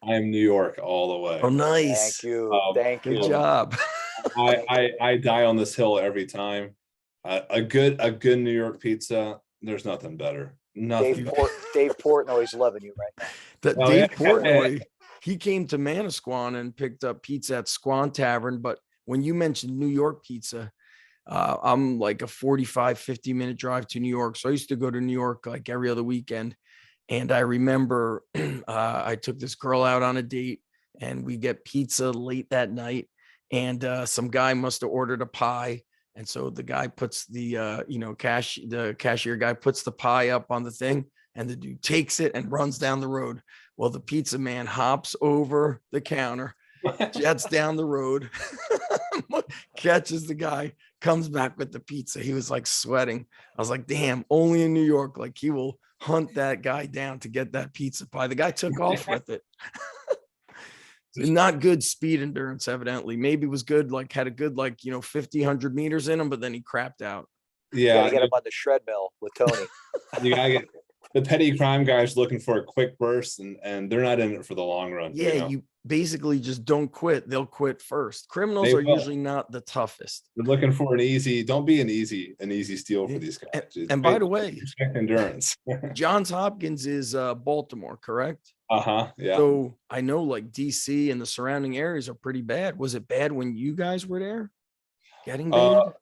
I am New York all the way. Oh, nice. Thank you. Thank you. Good job. I die on this hill every time. A good New York pizza. There's nothing better. Nothing. Dave Portnoy's loving you right now. Dave Portnoy, he came to Manasquan and picked up pizza at Squan Tavern. But when you mentioned New York pizza, I'm like a 45, 50-minute drive to New York. So I used to go to New York like every other weekend. And I remember I took this girl out on a date and we get pizza late that night. And some guy must have ordered a pie. And so the guy puts the cashier guy puts the pie up on the thing, and the dude takes it and runs down the road. Well, the pizza man hops over the counter, jets down the road, catches the guy, comes back with the pizza. He was like sweating. I was like, damn, only in New York, like he will hunt that guy down to get that pizza pie. The guy took off with it. Not good speed endurance, evidently. Maybe was good, like had a good, 50, 100 meters in him, but then he crapped out. You gotta get him on the treadmill with Tony. You gotta get the petty crime guys looking for a quick burst, and they're not in it for the long run. Yeah, you basically just don't quit. They'll quit first. Criminals are usually not the toughest. They're looking for an easy. Don't be an easy steal for these guys. And by the way, endurance. Johns Hopkins is Baltimore, correct? Yeah. So I know like DC and the surrounding areas are pretty bad. Was it bad when you guys were there? Getting banned?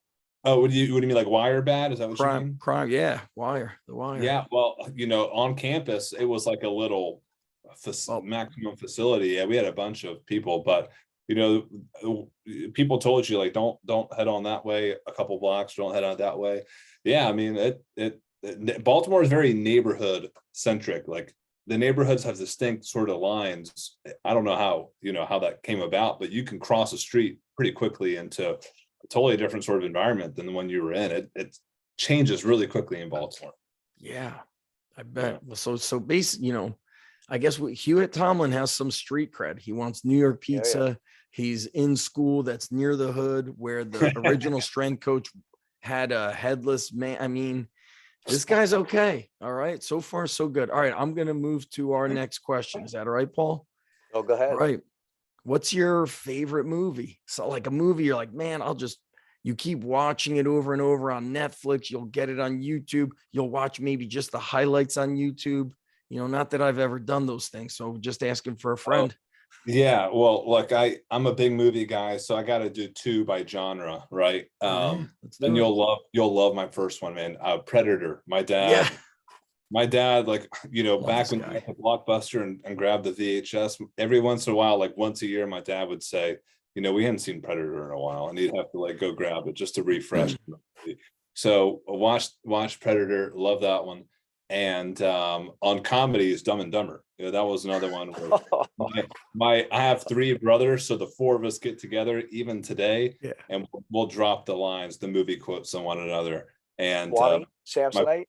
What do you mean, like wire bad? Is that what you mean? Crime, yeah, the wire. Yeah, well, on campus it was like a little maximum facility. Yeah, we had a bunch of people, but people told you like don't head on that way a couple blocks, don't head on that way. Yeah, I mean Baltimore is very neighborhood centric. Like the neighborhoods have distinct sort of lines. I don't know how that came about, but you can cross a street pretty quickly into a totally different sort of environment than the one you were in. It changes really quickly in Baltimore. Yeah, I bet. Yeah. So basically, I guess Hewitt Tomlin has some street cred. He wants New York pizza. Yeah. He's in school that's near the hood where the original strength coach had a headless man. I mean, this guy's okay. All right. So far, so good. All right. I'm going to move to our next question. Is that all right, Paul? Oh, go ahead. All right. What's your favorite movie? So like a movie, you're like, man, you keep watching it over and over on Netflix. You'll get it on YouTube. You'll watch maybe just the highlights on YouTube. Not that I've ever done those things. So just asking for a friend. Yeah. Well, look, I'm a big movie guy, so I got to do two by genre, right? And you'll love my first one, man. Predator. My dad, like, back when we went to Blockbuster and grabbed the VHS, every once in a while, like once a year, my dad would say, we hadn't seen Predator in a while, and he'd have to like go grab it just to refresh. So watch Predator, love that one. And on comedy is Dumb and Dumber. That was another one where I have three brothers, so the four of us get together even today, and we'll drop the lines, the movie quotes on one another. And Samsonite.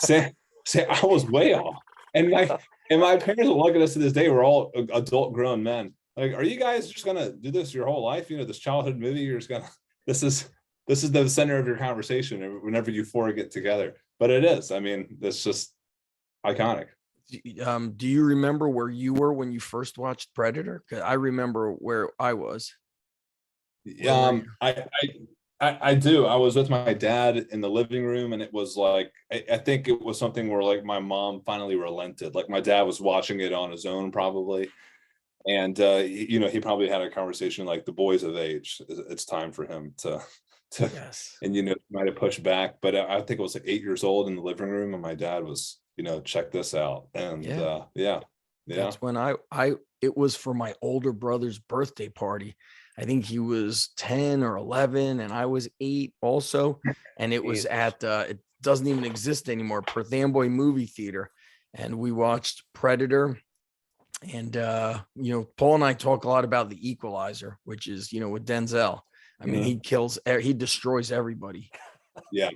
Say I was way off, and my parents will look at us to this day. We're all adult grown men. Like, are you guys just gonna do this your whole life? This childhood movie, you're just gonna. This is the center of your conversation whenever you four get together. But it is. I mean, it's just iconic. Do you remember where you were when you first watched Predator? Because I remember where I was. I do. I was with my dad in the living room, and it was like I think it was something where like my mom finally relented. Like my dad was watching it on his own probably, and he probably had a conversation like the boy's of age. It's time for him to yes. And might have pushed back, but I think it was like 8 years old in the living room, and my dad was check this out. And that's when it was for my older brother's birthday party. I think he was 10 or 11 and I was 8 also, and it was at it doesn't even exist anymore, Perth Amboy movie theater, and we watched Predator. And Paul and I talk a lot about The Equalizer, which is with Denzel. I mean, he destroys everybody. Yeah.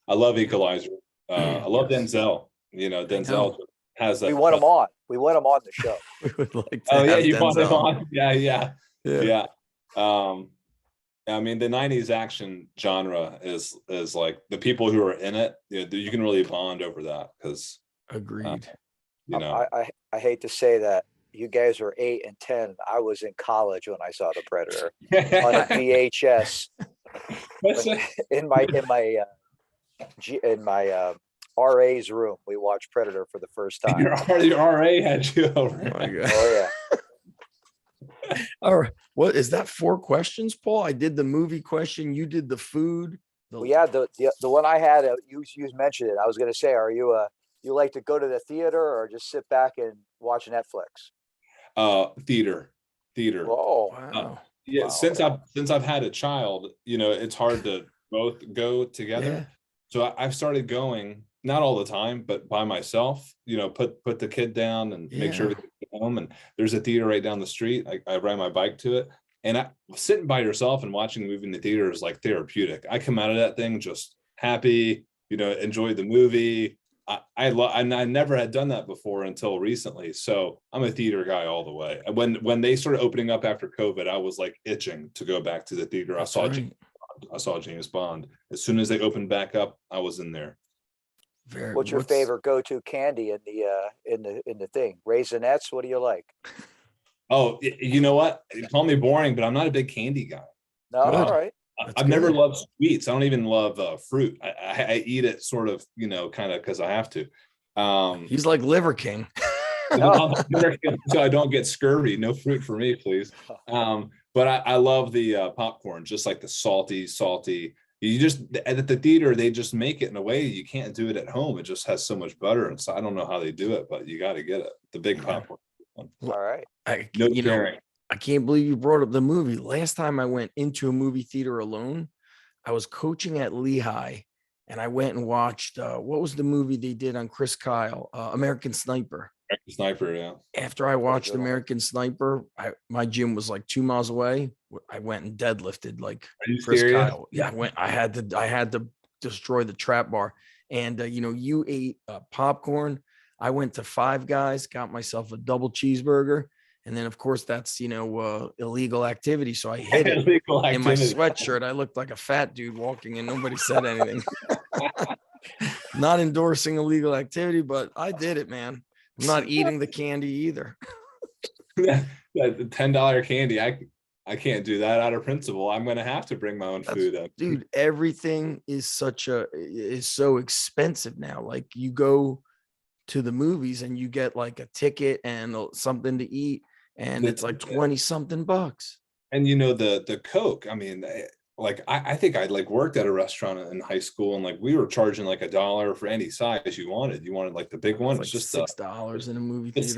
I love Equalizer. I love Denzel. Denzel has that. We want him on. We want him on the show. We would like to you want him on? Yeah. I mean, the 90s action genre is like the people who are in it, you can really bond over that because agreed. I hate to say that you guys were 8 and 10. I was in college when I saw the Predator on a VHS. in my RA's room, we watched Predator for the first time. Your RA had you over. Oh my God. Oh All right. What is that? 4 questions, Paul? I did the movie question. You did the food. Well, yeah, the one I had, you mentioned it. I was going to say, are you like to go to the theater or just sit back and watch Netflix? Theater. Whoa, Wow. Yeah, wow. since I've had a child, it's hard to both go together. Yeah. So I've started going, not all the time, but by myself, put the kid down and make sure Yeah. everything's at home. And there's a theater right down the street. I ride my bike to it. And sitting by yourself and watching a movie in the theater is like therapeutic. I come out of that thing just happy, enjoy the movie. I never had done that before until recently. So I'm a theater guy all the way. When they started opening up after COVID, I was like itching to go back to the theater. That's I right. saw James Bond. As soon as they opened back up, I was in there. What's your favorite go-to candy in the thing? Raisinets? What do you like? Oh, you know what? Call me boring, but I'm not a big candy guy. No, Good. all right. I've never loved sweets. I don't even love fruit. I eat it sort of, kind of because I have to. He's like Liver King. So I don't get scurvy. No fruit for me, please. But I love the popcorn, just like the salty. You just at the theater, they just make it in a way you can't do it at home. It just has so much butter, and so I don't know how they do it, but you got to get it. The big popcorn. All right. No sharing. I can't believe you brought up the movie. Last time I went into a movie theater alone, I was coaching at Lehigh, and I went and watched what was the movie they did on Chris Kyle, American Sniper. Sniper, yeah. After I watched American Sniper, my gym was like 2 miles away. I went and deadlifted like Chris Kyle. Yeah, I had to destroy the trap bar. And you ate popcorn. I went to Five Guys, got myself a double cheeseburger. And then, of course, that's, illegal activity. So I hid it in my sweatshirt. I looked like a fat dude walking and nobody said anything. Not endorsing illegal activity, but I did it, man. I'm not eating the candy either. The $10 candy. I can't do that out of principle. I'm going to have to bring my own food up. Dude, everything is so expensive now. Like you go to the movies and you get like a ticket and something to eat. And it's like 20 something bucks. And the Coke, I mean, I think I worked at a restaurant in high school, and we were charging like $1 for any size you wanted. You wanted like the big one. It's just $6 in a movie theater.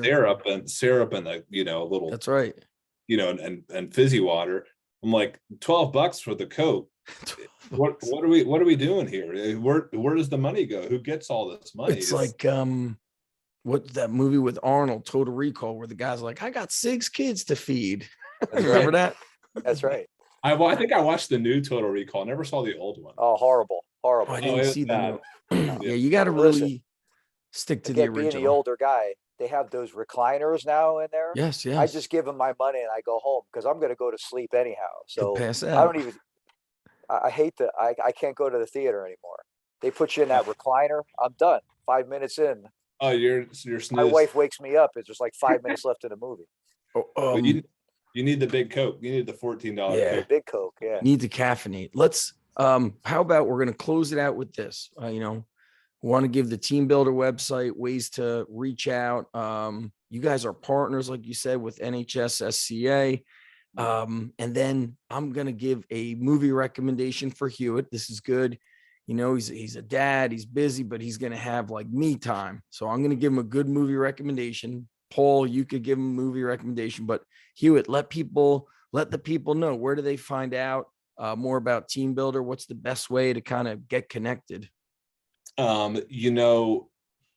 Syrup and a little. That's right. And fizzy water. I'm like $12 for the Coke. What are we doing here? Where does the money go? Who gets all this money? It's like what's that movie with Arnold, Total Recall, where the guy's like, I got 6 kids to feed. Remember that? That's right. I think I watched the new Total Recall. I never saw the old one. Oh, horrible. Oh, I didn't see that. Yeah, you got to really stick to the original. Being the older guy, they have those recliners now in there. Yes. I just give them my money and I go home because I'm going to go to sleep anyhow. So pass I out. don't even. I hate I can't go to the theater anymore. They put you in that recliner. I'm done. 5 minutes in. Oh, you're My wife wakes me up. It's just like 5 minutes left in the movie. You need the big Coke. You need the $14 Coke. Big Coke. Yeah. Need to caffeinate. Let's how about we're going to close it out with this. Want to give the Team Buildr website ways to reach out. You guys are partners, like you said, with NHS SCA. And then I'm going to give a movie recommendation for Hewitt. This is good. He's a dad, he's busy, but he's going to have like me time. So I'm going to give him a good movie recommendation. Paul, you could give him a movie recommendation, but Hewitt, let the people know, where do they find out more about Team Buildr? What's the best way to kind of get connected? Our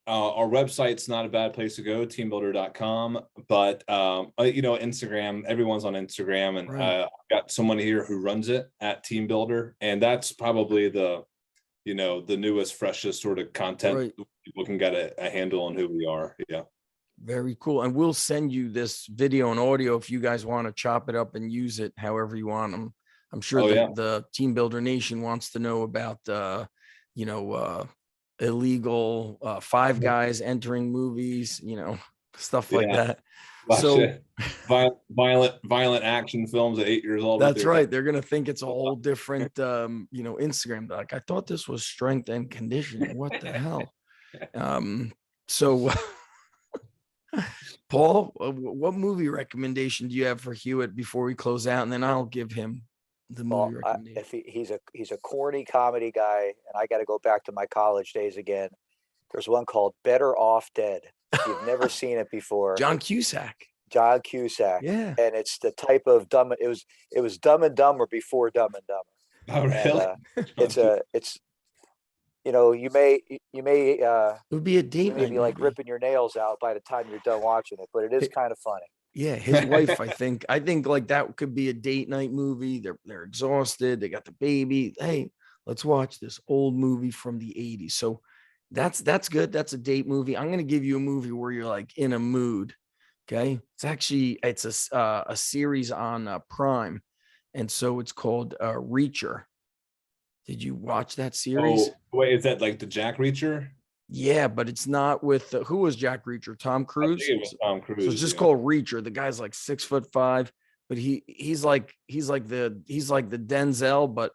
website's not a bad place to go, teambuildr.com, but Instagram, everyone's on Instagram, and I've got someone here who runs it at Team Buildr, and that's probably the newest, freshest sort of content. Right. People can get a handle on who we are. Yeah. Very cool. And we'll send you this video and audio if you guys want to chop it up and use it however you want them. I'm sure the Team Buildr Nation wants to know about illegal Five Guys entering movies, stuff like that. So violent action films at 8 years old. That's right. They're gonna think it's a whole different Instagram. Like, I thought this was strength and conditioning. What the hell? So Paul, what movie recommendation do you have for Hewitt before we close out? And then I'll give him the movie Well, recommendation. if he's a corny comedy guy, and I got to go back to my college days again. There's one called Better Off Dead. If you've never seen it before. John Cusack. John Cusack. Yeah. And it's the type of dumb. It was Dumb and Dumber before Dumb and Dumber. Oh, really? And, it's you may It would be a date night be like movie. ripping your nails out by the time you're done watching it, but it is kind of funny. Yeah, his wife, I think like that could be a date night movie. They're exhausted, they got the baby. Hey, let's watch this old movie from the 80s. So that's good. That's a date movie. I'm gonna give you a movie where you're like in a mood. Okay. It's a series on Prime. And so it's called Reacher. Did you watch that series? Oh, wait, is that like the Jack Reacher? Yeah, but it's not with who was Jack Reacher? Tom I Cruise. think it was Tom Cruise. So it's just called Reacher. The guy's like 6'5", but he's like the Denzel, but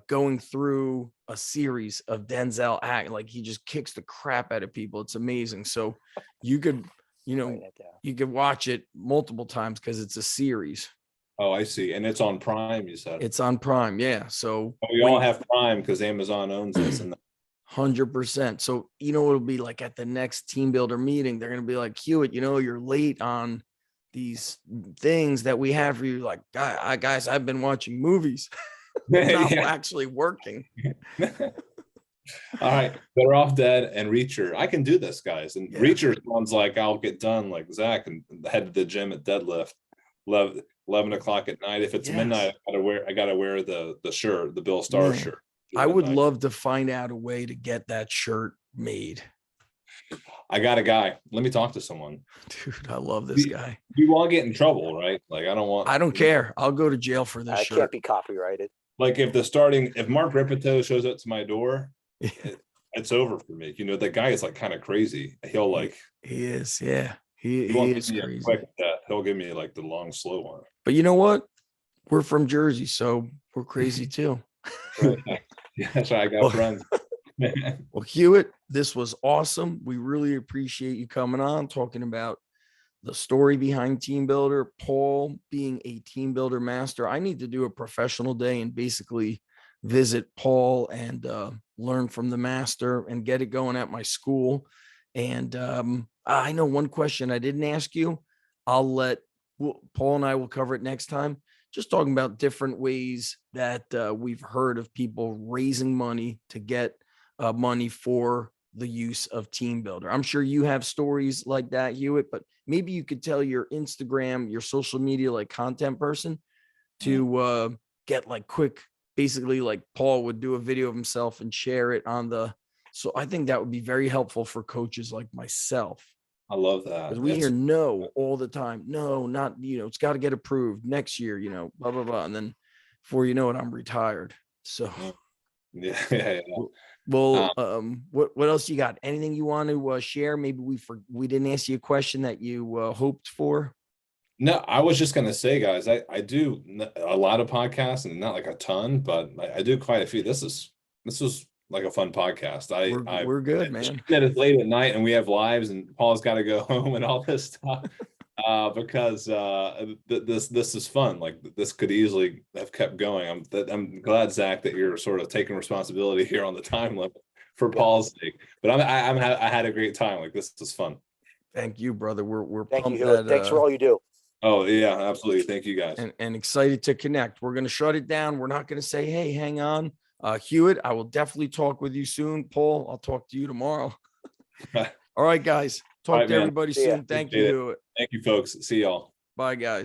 going through a series of Denzel act, like he just kicks the crap out of people. It's amazing. So you could you could watch it multiple times because it's a series. Oh, I see. And it's on Prime, you said. It's on Prime, yeah. So We all have Prime because Amazon owns this. And 100%. So it'll be like at the next team builder meeting, they're gonna be like, Hewitt, you're late on these things that we have for you. Like, guys, I've been watching movies, not actually working. All right, Better Off Dead and Reacher. I can do this, guys. And Yeah. Reacher sounds like I'll get done like Zach and head to the gym at deadlift 11 o'clock at night. If it's midnight, I gotta wear the shirt, the Bill Starr shirt. I would love to find out a way to get that shirt made. I got a guy. Let me talk to someone. Dude, I love this guy. You all get in trouble, right? Like I don't care. I'll go to jail for this I shirt. can't be copyrighted. Like if Mark Ripito shows up to my door, it's over for me. The guy is like kind of crazy. He'll like he is, yeah. He is crazy. He'll give me like the long, slow one. But you know what? We're from Jersey, so we're crazy too. Yeah, that's why I got friends. Well, Hewitt, this was awesome. We really appreciate you coming on, talking about the story behind Team Builder, Paul being a Team Builder master. I need to do a professional day and basically visit Paul and learn from the master and get it going at my school. And I know one question I didn't ask you. Paul and I will cover it next time. Just talking about different ways that we've heard of people raising money to get money for the use of Team Builder. I'm sure you have stories like that, Hewitt, but maybe you could tell your Instagram, your social media, like content person to get like quick, basically like Paul would do a video of himself and share it on so I think that would be very helpful for coaches like myself. I love that. Because we hear no all the time. No, not, it's got to get approved next year, blah, blah, blah. And then before you know it, I'm retired. So yeah. Well, what else you got? Anything you want to share? Maybe we didn't ask you a question that you hoped for. No, I was just gonna say, guys, I do a lot of podcasts and not like a ton, but I do quite a few. This was like a fun podcast. We're good, man. That it's late at night and we have lives and Paul's got to go home and all this stuff because this is fun. Like this could easily have kept going. I'm glad, Zach, that you're sort of taking responsibility here on the time limit for Paul's sake. But I had a great time. Like this is fun. Thank you, brother. We're Thank pumped you. Thanks for all you do. Oh yeah, absolutely. Thank you, guys. And excited to connect. We're going to shut it down. We're not going to say, hey, hang on. Hewitt, I will definitely talk with you soon. Paul, I'll talk to you tomorrow. All right, guys. Talk to everybody soon. Thank you, Hewitt. Thank you, folks. See y'all. Bye, guys.